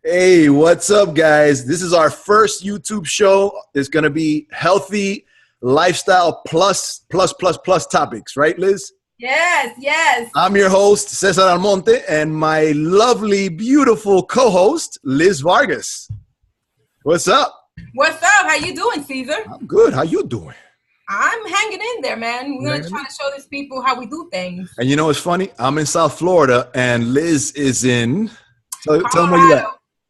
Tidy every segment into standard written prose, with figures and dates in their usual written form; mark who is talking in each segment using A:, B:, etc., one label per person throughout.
A: Hey, what's up, guys? This is our first YouTube show. It's going to be healthy lifestyle plus topics, right, Liz?
B: Yes, yes.
A: I'm your host, Cesar Almonte, and my lovely, beautiful co-host, Liz Vargas. What's up?
B: What's up? How you doing, Caesar?
A: I'm good. How you doing?
B: I'm hanging in there, man. We're going to try to show these people how we do things.
A: And you know what's funny? I'm in South Florida, and Liz is in... Tell them where you at.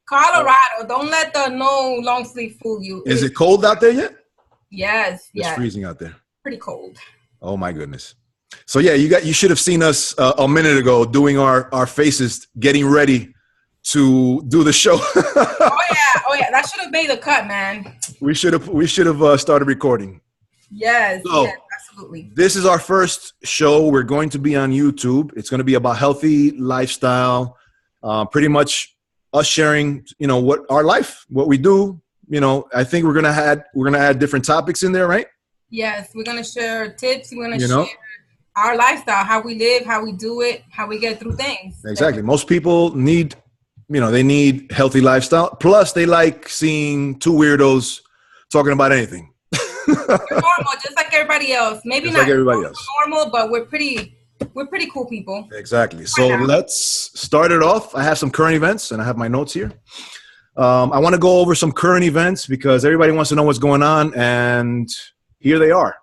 B: Colorado. Don't let the no long sleeve fool you.
A: Is it cold out there yet?
B: Yes.
A: It's freezing out there.
B: Pretty cold.
A: Oh my goodness. So yeah, you should have seen us a minute ago doing our faces, getting ready to do the show.
B: Oh yeah. That should have made the cut, man.
A: We should have started recording.
B: Yes.
A: So,
B: yes, absolutely.
A: This is our first show. We're going to be on YouTube. It's going to be about healthy lifestyle. Pretty much us sharing, what our life, what we do. I think we're gonna add different topics in there, right?
B: Yes, we're gonna share tips. We're gonna share our lifestyle, how we live, how we do it, how we get through things.
A: Exactly. Most people need, they need healthy lifestyle. Plus, they like seeing two weirdos talking about anything.
B: We're normal, just like everybody else. Maybe
A: just
B: not
A: like everybody else.
B: Normal, but we're pretty cool people.
A: Exactly. So let's start it off. I have some current events, and I have my notes here. I want to go over some current events because everybody wants to know what's going on, and here they are.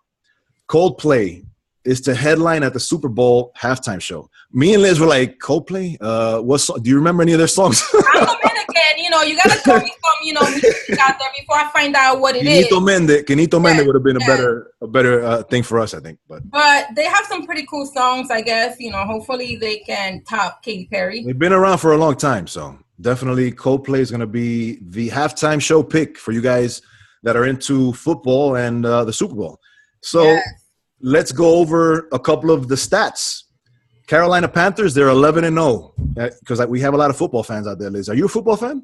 A: Coldplay is to headline at the Super Bowl halftime show. Me and Liz were like, Coldplay? Do you remember any of their songs?
B: I'm Dominican, you got to tell me some, music out there before I find out what it is.
A: Quinito Mende would have been a better thing for us, I think.
B: But they have some pretty cool songs, I guess. Hopefully they can top Katy Perry.
A: They've been around for a long time, so definitely Coldplay is going to be the halftime show pick for you guys that are into football and the Super Bowl. So let's go over a couple of the stats. Carolina Panthers, they're 11-0 because we have a lot of football fans out there, Liz. Are you a football fan?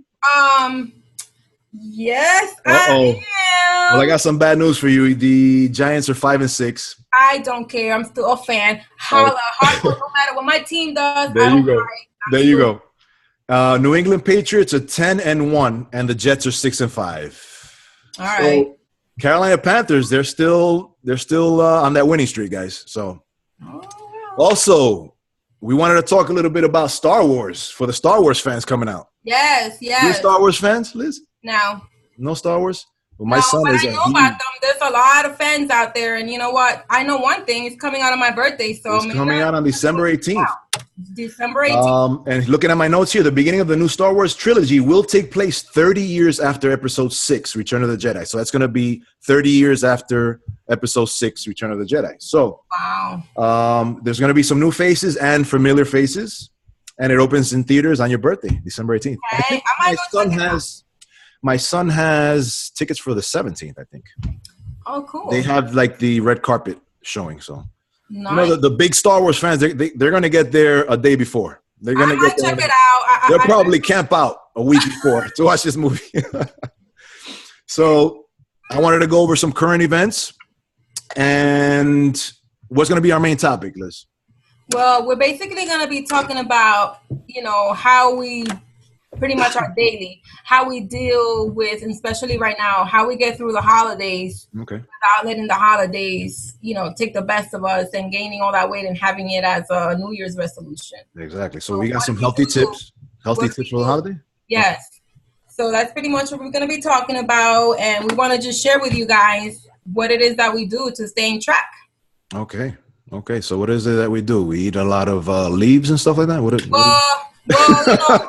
B: Yes,
A: I am. Well, I
B: I
A: got some bad news for you. The Giants are 5-6.
B: I don't care. I'm still a fan. Holla, no matter what my team does.
A: There you go. New England Patriots are 10-1, and the Jets are 6-5.
B: All right.
A: So, Carolina Panthers, they're still on that winning streak, guys. So, also, we wanted to talk a little bit about Star Wars for the Star Wars fans coming out.
B: Yes.
A: You Star Wars fans, Liz? No Star Wars? Well, my son is.
B: I know about them. There's a lot of fans out there, and you know what? I know one thing. It's coming out on my birthday, so
A: it's coming out on December 18th.
B: December 18th.
A: And looking at my notes here, the beginning of the new Star Wars trilogy will take place 30 years after Episode 6, Return of the Jedi. So that's going to be 30 years after Episode 6, Return of the Jedi. So there's going to be some new faces and familiar faces, and it opens in theaters on your birthday, December 18th.
B: Okay.
A: My son has tickets for the 17th, I think.
B: Oh, cool.
A: They have like the red carpet showing, so.
B: Nice.
A: The big Star Wars fans, they're going to get there a day before. They're going to get there.
B: Check it out.
A: They'll probably camp out a week before to watch this movie. So I wanted to go over some current events and what's going to be our main topic, Liz?
B: Well, we're basically going to be talking about, how we pretty much our daily, how we deal with, and especially right now, how we get through the holidays without letting the holidays, take the best of us and gaining all that weight and having it as a New Year's resolution.
A: Exactly. So we got some healthy tips. Healthy tips for the holiday?
B: Yes. So that's pretty much what we're going to be talking about. And we want to just share with you guys what it is that we do to stay in track.
A: Okay. So what is it that we do? We eat a lot of leaves and stuff like that?
B: Well,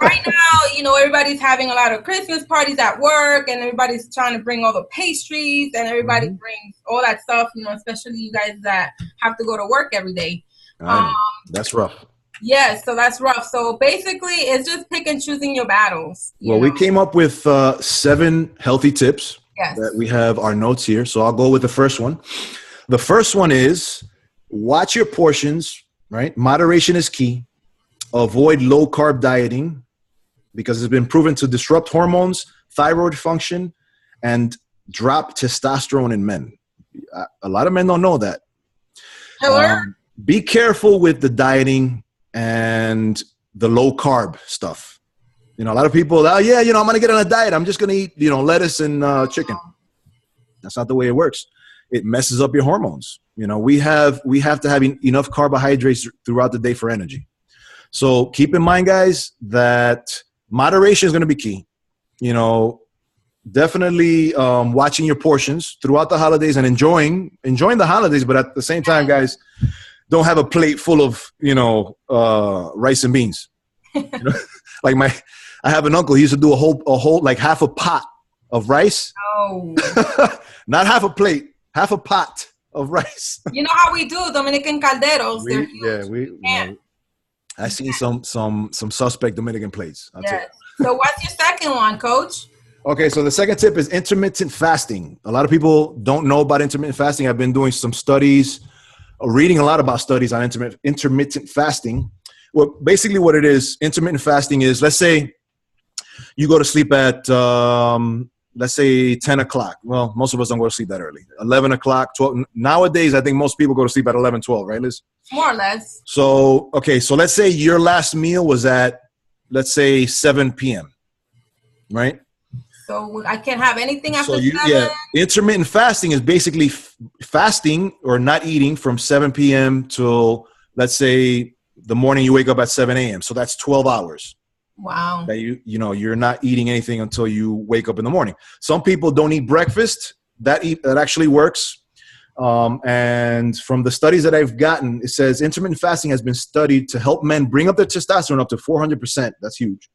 B: right now, everybody's having a lot of Christmas parties at work, and everybody's trying to bring all the pastries, and everybody brings all that stuff, especially you guys that have to go to work every day.
A: That's rough.
B: Yes, so that's rough. So basically, it's just pick and choosing your battles.
A: We came up with 7 healthy tips that we have our notes here. So I'll go with the first one. The first one is watch your portions, right? Moderation is key. Avoid low-carb dieting because it's been proven to disrupt hormones, thyroid function, and drop testosterone in men. A lot of men don't know that. Be careful with the dieting and the low-carb stuff. You know, a lot of people, oh yeah, you know, I'm gonna get on a diet. I'm just gonna eat, you know, lettuce and chicken. That's not the way it works. It messes up your hormones. You know, we have to have enough carbohydrates throughout the day for energy. So keep in mind, guys, that moderation is going to be key. You know, definitely watching your portions throughout the holidays and enjoying the holidays, but at the same time, guys, don't have a plate full of, you know, rice and beans. You know? Like I have an uncle. He used to do a whole like half a pot of rice.
B: Oh,
A: not half a plate, half a pot of rice.
B: You know how we do Dominican calderos? They're huge.
A: I seen some suspect Dominican plates.
B: Yes. So what's your second one, Coach?
A: Okay, so the second tip is intermittent fasting. A lot of people don't know about intermittent fasting. I've been doing some studies, reading a lot about studies on intermittent fasting. Well, basically what it is, intermittent fasting is, let's say you go to sleep at, let's say 10 o'clock. Well, most of us don't go to sleep that early. 11 o'clock, 12. Nowadays, I think most people go to sleep at 11, 12, right, Liz?
B: More or less.
A: So, okay, so let's say your last meal was at, let's say 7 p.m., right?
B: So I can't have anything after 7?
A: Yeah, intermittent fasting is basically fasting or not eating from 7 p.m. till, let's say, the morning you wake up at 7 a.m. So that's 12 hours.
B: Wow.
A: That you know, you're not eating anything until you wake up in the morning. Some people don't eat breakfast. That actually works. And from the studies that I've gotten, it says intermittent fasting has been studied to help men bring up their testosterone up to 400%. That's huge.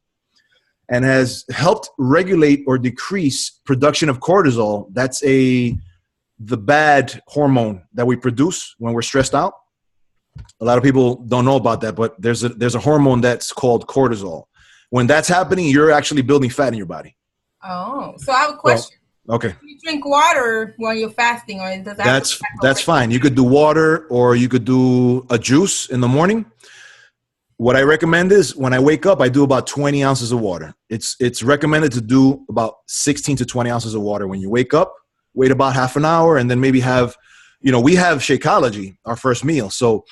A: And has helped regulate or decrease production of cortisol. That's the bad hormone that we produce when we're stressed out. A lot of people don't know about that, but there's a hormone that's called cortisol. When that's happening, you're actually building fat in your body.
B: Oh, so I have a question.
A: Okay.
B: Do you drink water when you're fasting, or does that?
A: That's fine. You could do water, or you could do a juice in the morning. What I recommend is when I wake up, I do about 20 ounces of water. It's recommended to do about 16 to 20 ounces of water when you wake up. Wait about half an hour, and then maybe have, you know, we have Shakeology, our first meal. So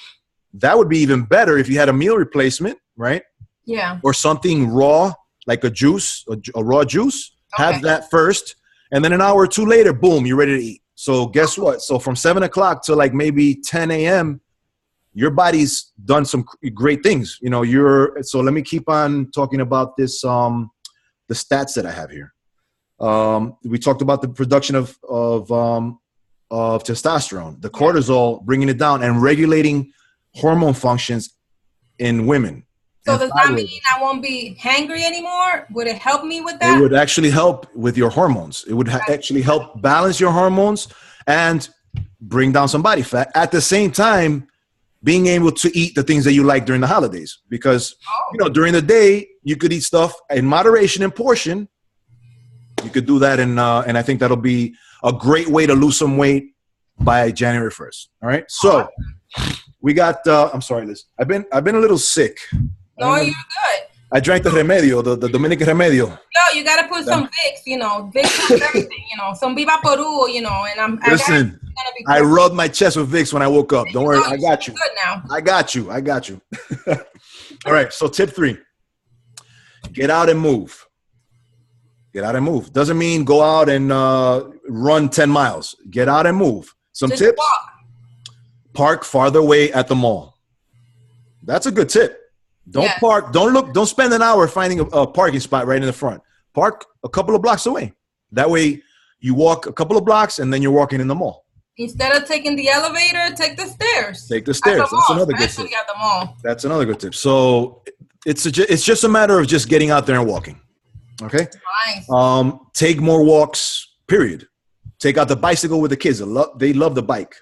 A: that would be even better if you had a meal replacement, right?
B: Yeah.
A: Or something raw, like a juice, a raw juice. Okay. Have that first. And then an hour or two later, boom, you're ready to eat. So guess what? So from 7 o'clock to like maybe 10 a.m., your body's done some great things. You know, so let me keep on talking about this, the stats that I have here. We talked about the production of testosterone, the cortisol, bringing it down and regulating hormone functions in women.
B: So does that mean I won't be hangry anymore? Would it help me with that?
A: It would actually help with your hormones. It would actually help balance your hormones and bring down some body fat. At the same time, being able to eat the things that you like during the holidays. Because, you know, during the day, you could eat stuff in moderation and portion. You could do that, and I think that'll be a great way to lose some weight by January 1st. All right? So we got, I'm sorry, Liz. I've been a little sick.
B: No, you're good.
A: I drank the remedio, the Dominican remedio.
B: Yo, you got to put some Vicks, you know, Vicks and everything, you know, some Viva Peru, you know, and
A: Listen, I rubbed my chest with Vicks when I woke up. Don't worry, I got you.
B: Good now.
A: I got you. All right, so tip 3. Get out and move. Get out and move. Doesn't mean go out and run 10 miles. Get out and move. Some
B: Just
A: tips.
B: walk.
A: Park farther away at the mall. That's a good tip. Don't park. Don't spend an hour finding a parking spot right in the front. Park a couple of blocks away. That way you walk a couple of blocks and then you're walking in the mall.
B: Instead of taking the elevator, take the stairs.
A: Take the stairs. That's another good tip.
B: At the mall.
A: That's another good tip. So it's just a matter of just getting out there and walking. Okay.
B: Nice.
A: Take more walks. Period. Take out the bicycle with the kids. They love the bike.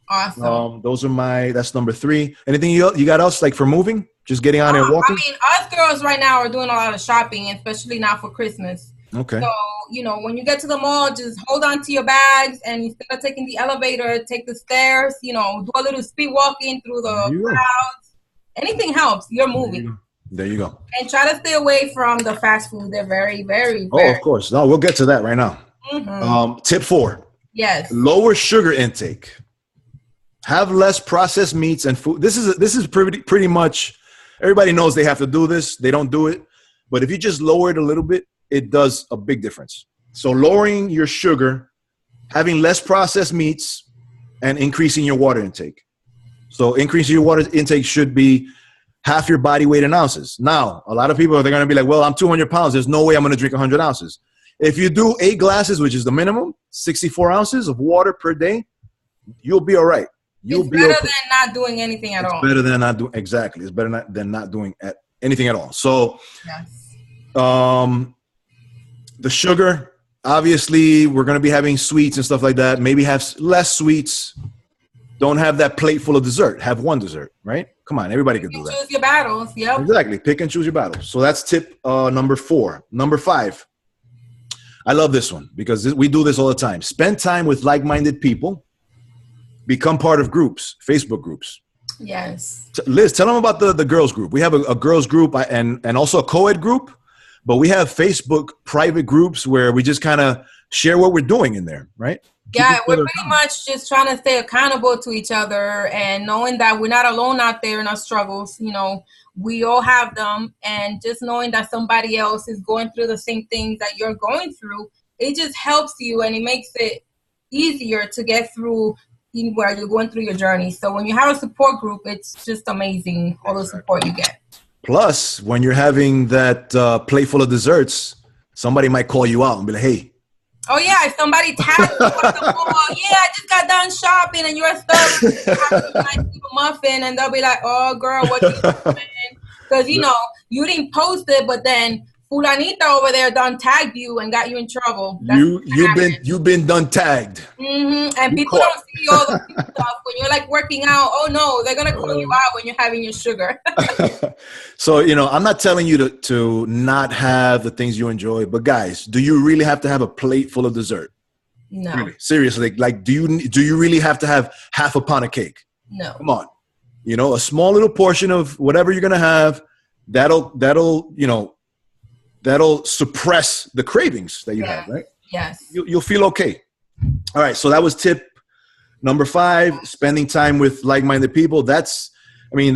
B: Awesome.
A: That's number 3. Anything you got else like for moving? Just getting out and walking?
B: I mean, us girls right now are doing a lot of shopping, especially now for Christmas.
A: Okay.
B: So, you know, when you get to the mall, just hold on to your bags, and instead of taking the elevator, take the stairs, you know, do a little speed walking through the crowds. Anything helps. You're moving.
A: There you go.
B: And try to stay away from the fast food. They're very, very,
A: Oh, of course. No, we'll get to that right now.
B: Mm-hmm.
A: Tip 4.
B: Yes.
A: Lower sugar intake. Have less processed meats and food. This is pretty much, everybody knows they have to do this. They don't do it. But if you just lower it a little bit, it does a big difference. So lowering your sugar, having less processed meats, and increasing your water intake. So increasing your water intake should be half your body weight in ounces. Now, a lot of people, they're going to be like, well, I'm 200 pounds. There's no way I'm going to drink 100 ounces. If you do 8 glasses, which is the minimum, 64 ounces of water per day, you'll be all right. You'll
B: be better than not doing anything at all.
A: Better than not doing, exactly. It's better than not doing anything at all. So,
B: yes.
A: The sugar, obviously, we're going to be having sweets and stuff like that. Maybe have less sweets. Don't have that plate full of dessert. Have one dessert, right? Come on, everybody can do that.
B: Choose your battles. Yep.
A: Exactly. Pick and choose your battles. So that's tip number 4. Number 5. I love this one because we do this all the time. Spend time with like-minded people. Become part of groups, Facebook groups.
B: Yes.
A: Liz, tell them about the girls group. We have a girls group and also a co-ed group, but we have Facebook private groups where we just kind of share what we're doing in there, right?
B: Yeah, we're pretty much just trying to stay accountable to each other and knowing that we're not alone out there in our struggles. You know, we all have them, and just knowing that somebody else is going through the same things that you're going through, it just helps you and it makes it easier to get through where you're going through your journey. So when you have a support group, it's just amazing, all the support you get.
A: Plus, when you're having that plate full of desserts, somebody might call you out and be like, hey.
B: Oh, yeah, if somebody tags you on the wall, yeah, I just got done shopping and you're stuck having a nice little muffin, and they'll be like, oh, girl, what you doing? Because, you know, you didn't post it, but then Fulanita over there done tagged you and got you in trouble.
A: You've been done tagged.
B: Mm-hmm. And people don't see all the stuff when you're like working out. Oh no, they're gonna call you out when you're having your sugar.
A: So I'm not telling you to not have the things you enjoy, but guys, do you really have to have a plate full of dessert?
B: No.
A: Really? Seriously, like do you really have to have half a pound of cake?
B: No.
A: Come on, a small little portion of whatever you're gonna have. That'll suppress the cravings that you have, right?
B: Yes.
A: You'll feel okay. All right. So that was tip number 5, spending time with like-minded people. That's in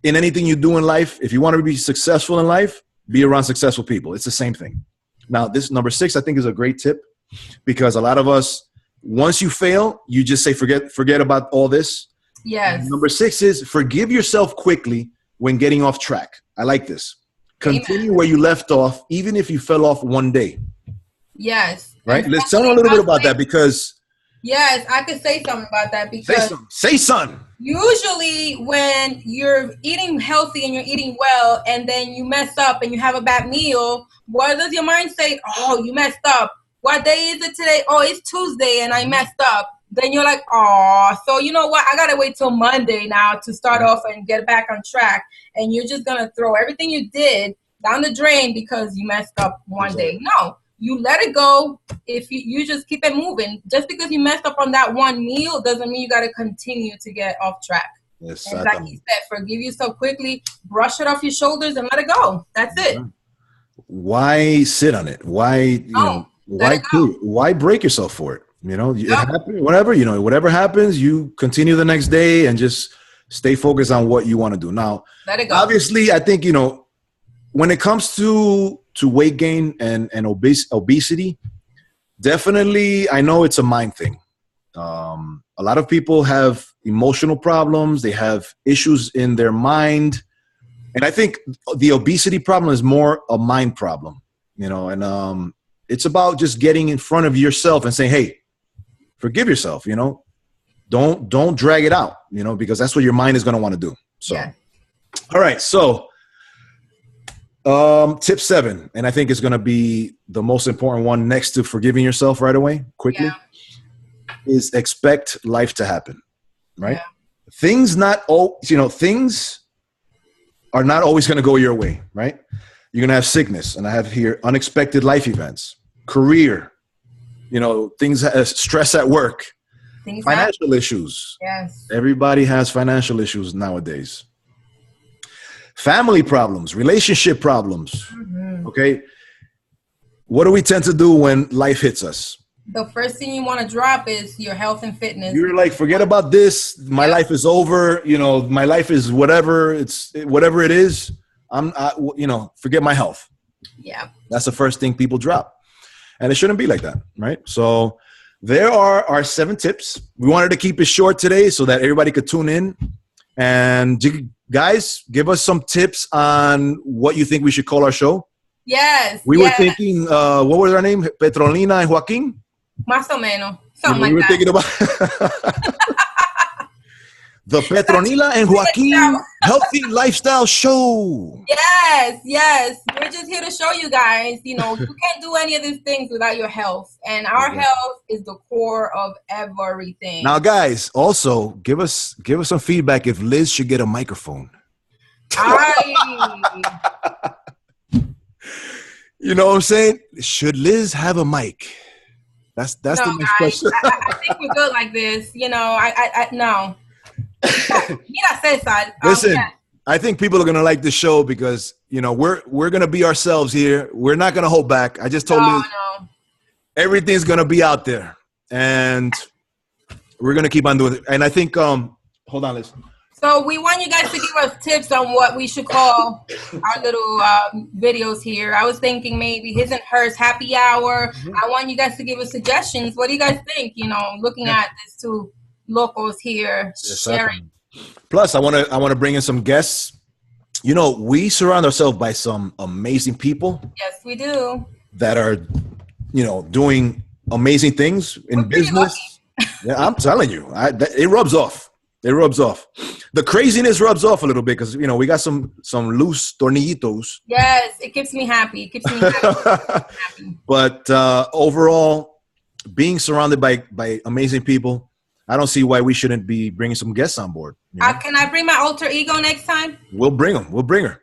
A: anything you do in life. If you want to be successful in life, be around successful people. It's the same thing. Now, this number 6, I think, is a great tip because a lot of us, once you fail, you just say, forget about all this.
B: Yes.
A: Number 6 is forgive yourself quickly when getting off track. I like this. Continue where you left off, even if you fell off one day.
B: Yes.
A: Right? Let's tell them a little bit about that because.
B: Yes, I could say something about that because.
A: Say something.
B: Usually when you're eating healthy and you're eating well and then you mess up and you have a bad meal, what does your mind say? Oh, you messed up. What day is it today? Oh, it's Tuesday and I messed up. Then you're like, oh, so you know what? I got to wait till Monday now to start off and get back on track. And you're just going to throw everything you did down the drain because you messed up one day. No, you let it go. If you just keep it moving. Just because you messed up on that one meal doesn't mean you got to continue to get off track.
A: Yes,
B: and like you said, forgive yourself quickly, brush it off your shoulders and let it go. That's it.
A: Why sit on it? Why, why break yourself for it? It happens, whatever happens, you continue the next day and just stay focused on what you want to do. Now,
B: let it go.
A: Obviously, I think, when it comes to weight gain and obesity, definitely, I know it's a mind thing. A lot of people have emotional problems. They have issues in their mind. And I think the obesity problem is more a mind problem, and it's about just getting in front of yourself and saying, hey, forgive yourself, don't drag it out, because that's what your mind is going to want to do. So, All right. So, tip 7, and I think it's going to be the most important one next to forgiving yourself right away, quickly, is expect life to happen, right? Yeah. Things are not always going to go your way, right? You're going to have sickness, and I have here unexpected life events, career, things, stress at work, financial issues.
B: Yes.
A: Everybody has financial issues nowadays. Family problems, relationship problems. Mm-hmm. Okay. What do we tend to do when life hits us?
B: The first thing you want to drop is your health and fitness.
A: You're like, forget about this. My life is over. My life is whatever. It's whatever it is. Forget my health.
B: Yeah.
A: That's the first thing people drop. And it shouldn't be like that, right? So there are our 7 tips. We wanted to keep it short today so that everybody could tune in. And guys, give us some tips on what you think we should call our show.
B: Yes.
A: We were thinking, what was our name? Petrolina and Joaquin?
B: Más o menos. Something
A: we were thinking about the Petronila and Joaquin Healthy Lifestyle Show.
B: Yes. We're just here to show you guys, you can't do any of these things without your health. And our health is the core of everything.
A: Now, guys, also give us some feedback if Liz should get a microphone. You know what I'm saying? Should Liz have a mic? That's the next question.
B: I think we're good like this. No. Mira, Cesar.
A: Listen, I think people are gonna like this show because we're gonna be ourselves here. We're not gonna hold back. I just told Liz, everything's gonna be out there, and we're gonna keep on doing it. And I think, hold on, Liz.
B: So we want you guys to give us tips on what we should call our little videos here. I was thinking maybe his and hers happy hour. Mm-hmm. I want you guys to give us suggestions. What do you guys think? Looking at these 2 locals here sharing.
A: Plus, I want to bring in some guests. We surround ourselves by some amazing people.
B: Yes, we do.
A: That are, doing amazing things in business. Yeah, I'm telling you, it rubs off. It rubs off. The craziness rubs off a little bit because we got some loose tornillitos.
B: Yes, it keeps me happy.
A: But overall, being surrounded by amazing people, I don't see why we shouldn't be bringing some guests on board.
B: Can I bring my alter ego next time?
A: We'll bring them. We'll bring her.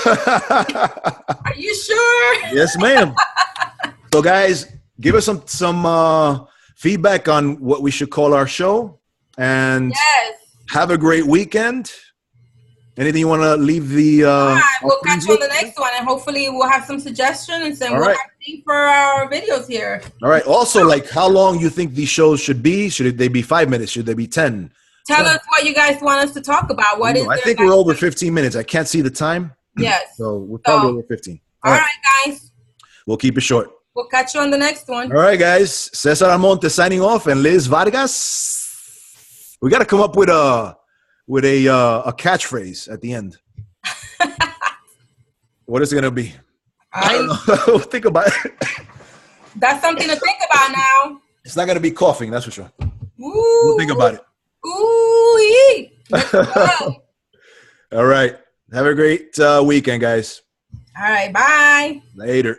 B: Are you sure?
A: Yes, ma'am. So, guys, give us some feedback on what we should call our show. And have a great weekend. Anything you want to leave the...
B: All right, we'll catch you on the next one. And hopefully we'll have some suggestions and we'll have things for our videos here.
A: All right. Also, how long you think these shows should be? Should they be 5 minutes? Should they be 10?
B: Tell us what you guys want us to talk about.
A: I think we're over 15 minutes. I can't see the time.
B: Yes.
A: So we're probably over 15.
B: All right, guys.
A: We'll keep it short.
B: We'll catch you on the next one.
A: All right, guys. Cesar Almonte signing off and Liz Vargas. We got to come up with a catchphrase at the end. What is it going to be? I don't know. Think about it.
B: That's something to think about now.
A: It's not going to be coughing, that's for sure.
B: Ooh.
A: We'll think about it.
B: Ooh.
A: All right. Have a great weekend, guys.
B: All right. Bye.
A: Later.